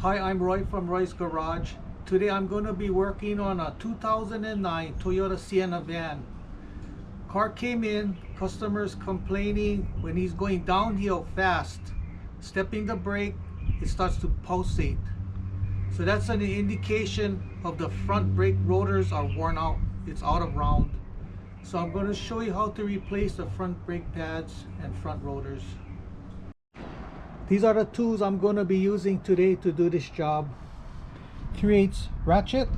Hi, I'm Roy from Roy's Garage. Today I'm going to be working on a 2009 Toyota Sienna van. Car came in, customers complaining when he's going downhill fast, stepping the brake, it starts to pulsate. So that's an indication of the front brake rotors are worn out. It's out of round. So I'm going to show you how to replace the front brake pads and front rotors. These are the tools I'm going to be using today to do this job. 3/8 ratchet,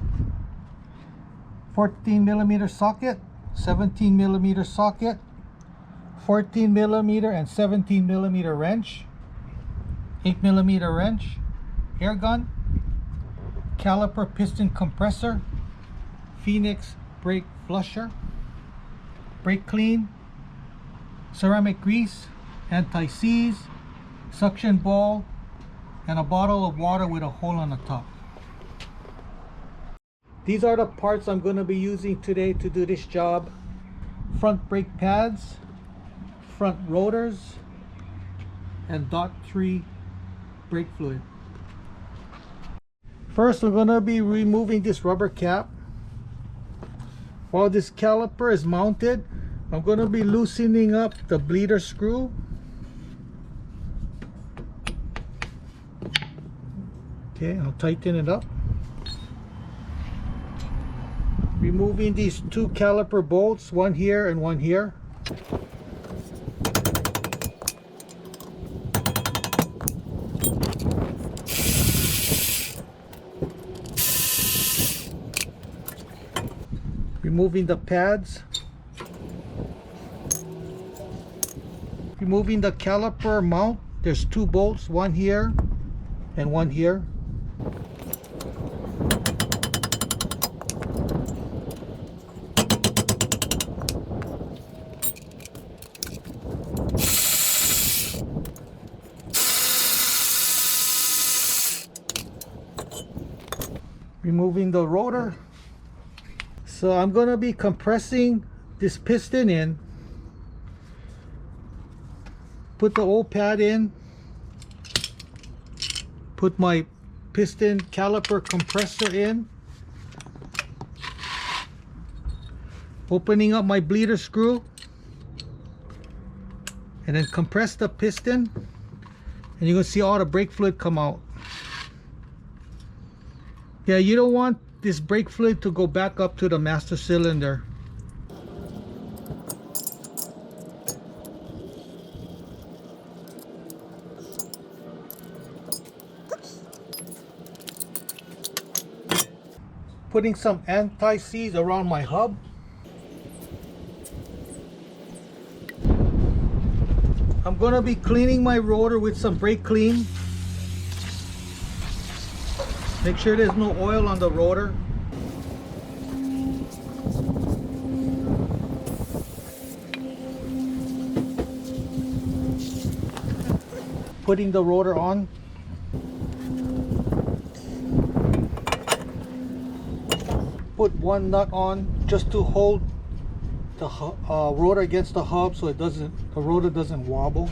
14mm socket, 17mm socket, 14mm and 17mm wrench, 8mm wrench, air gun, caliper piston compressor, Phoenix brake flusher, brake clean, ceramic grease, anti-seize, suction ball, and a bottle of water with a hole on the top. These are the parts I'm going to be using today to do this job. Front brake pads, front rotors, and .3 brake fluid. First, we're going to be removing this rubber cap. While this caliper is mounted, I'm going to be loosening up the bleeder screw. Okay, I'll tighten it up. Removing these two caliper bolts, one here and one here. Removing the pads. Removing the caliper mount. There's two bolts, one here and one here. Removing the rotor. So I'm going to be compressing this piston in. Put the old pad in. Put my piston caliper compressor in. Opening up my bleeder screw. And then compress the piston. And you're going to see all the brake fluid come out. Yeah, you don't want this brake fluid to go back up to the master cylinder. Putting some anti-seize around my hub. I'm going to be cleaning my rotor with some brake clean. Make sure there's no oil on the rotor. Putting the rotor on. Put one nut on just to hold the rotor against the hub so the rotor doesn't wobble.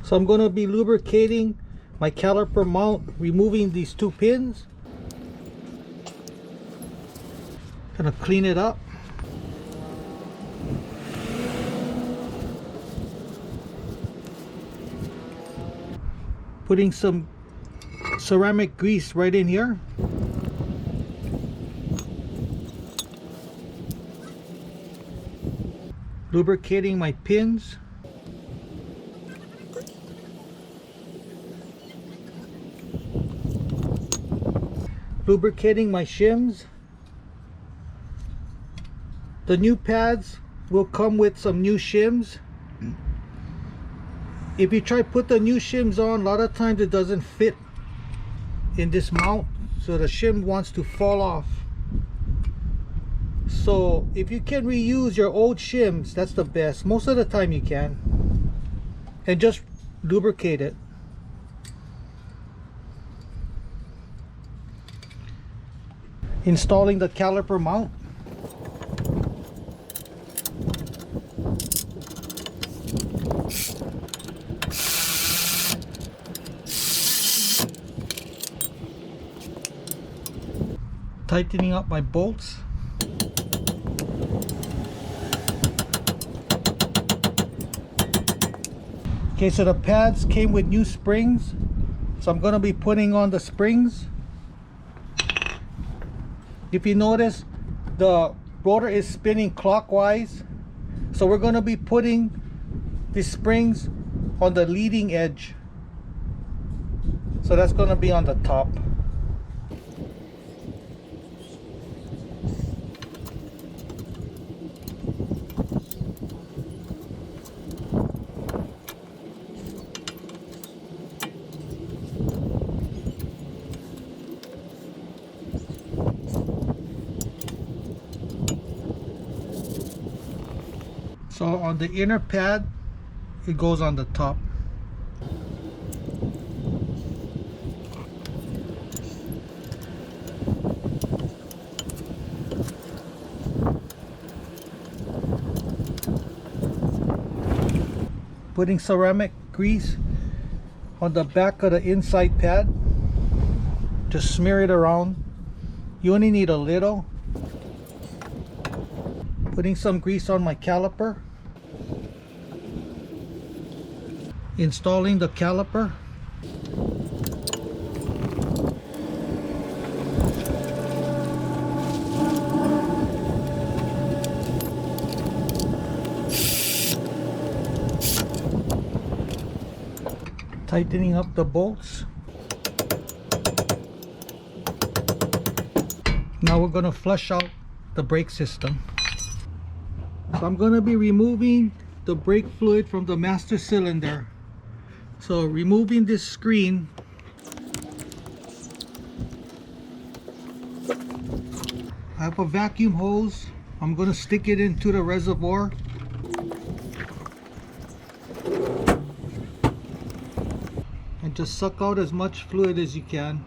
So I'm going to be lubricating my caliper mount, removing these two pins. Gonna clean it up. Putting some ceramic grease right in here. Lubricating my pins. Lubricating my shims. The new pads will come with some new shims. If you try to put the new shims on, a lot of times it doesn't fit in this mount, so the shim wants to fall off. So if you can reuse your old shims, that's the best. Most of the time you can. And just lubricate it. Installing the caliper mount. Tightening up my bolts. Okay, so the pads came with new springs, so I'm going to be putting on the springs. If you notice, the rotor is spinning clockwise, so we're going to be putting the springs on the leading edge, so that's going to be on the top. So on the inner pad, it goes on the top. Putting ceramic grease on the back of the inside pad. Just smear it around. You only need a little. Putting some grease on my caliper. Installing the caliper. Tightening up the bolts. Now we're going to flush out the brake system. So I'm going to be removing the brake fluid from the master cylinder. So removing this screen, I have a vacuum hose. I'm going to stick it into the reservoir. And just suck out as much fluid as you can.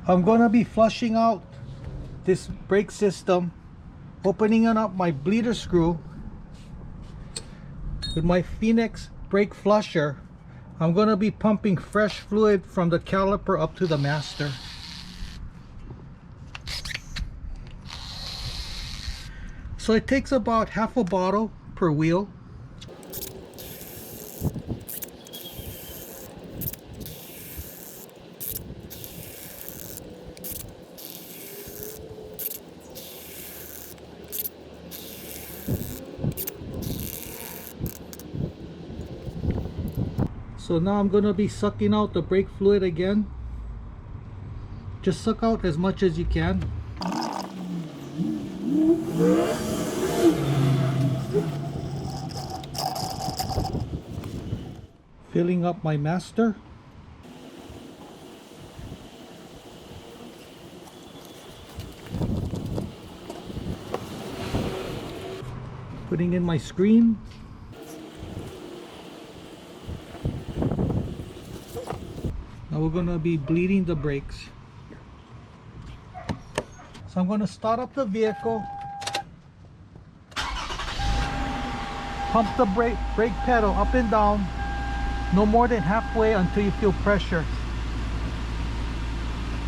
I'm going to be flushing out this brake system, opening up my bleeder screw with my Phoenix brake flusher. I'm going to be pumping fresh fluid from the caliper up to the master. So it takes about half a bottle per wheel. So now I'm going to be sucking out the brake fluid again. Just suck out as much as you can. Filling up my master. Putting in my screen. Now we're going to be bleeding the brakes. So I'm going to start up the vehicle. Pump the brake pedal up and down. No more than halfway until you feel pressure.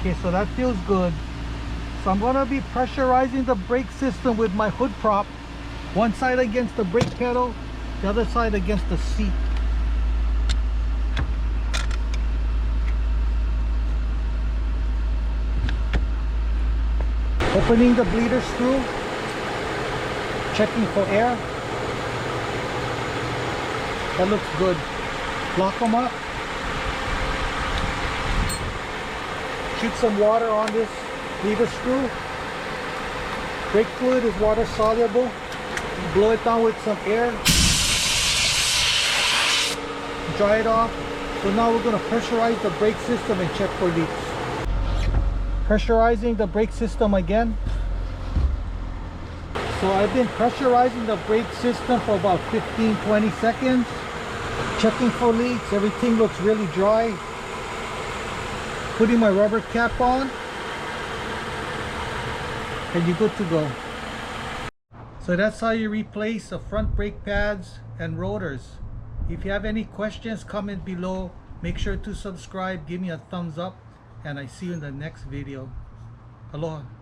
Okay, so that feels good. So I'm going to be pressurizing the brake system with my hood prop. One side against the brake pedal, the other side against the seat. Opening the bleeder screw, checking for air. That looks good. Lock them up. Shoot some water on this bleeder screw. Brake fluid is water soluble. Blow it down with some air. Dry it off. So now we're going to pressurize the brake system and check for leaks. Pressurizing the brake system again. So I've been pressurizing the brake system for about 15-20 seconds, checking for leaks. Everything looks really dry. Putting my rubber cap on, and you're good to go. So that's how you replace the front brake pads and rotors. If you have any questions, comment below. Make sure to subscribe, give me a thumbs up, and I see you in the next video. Aloha.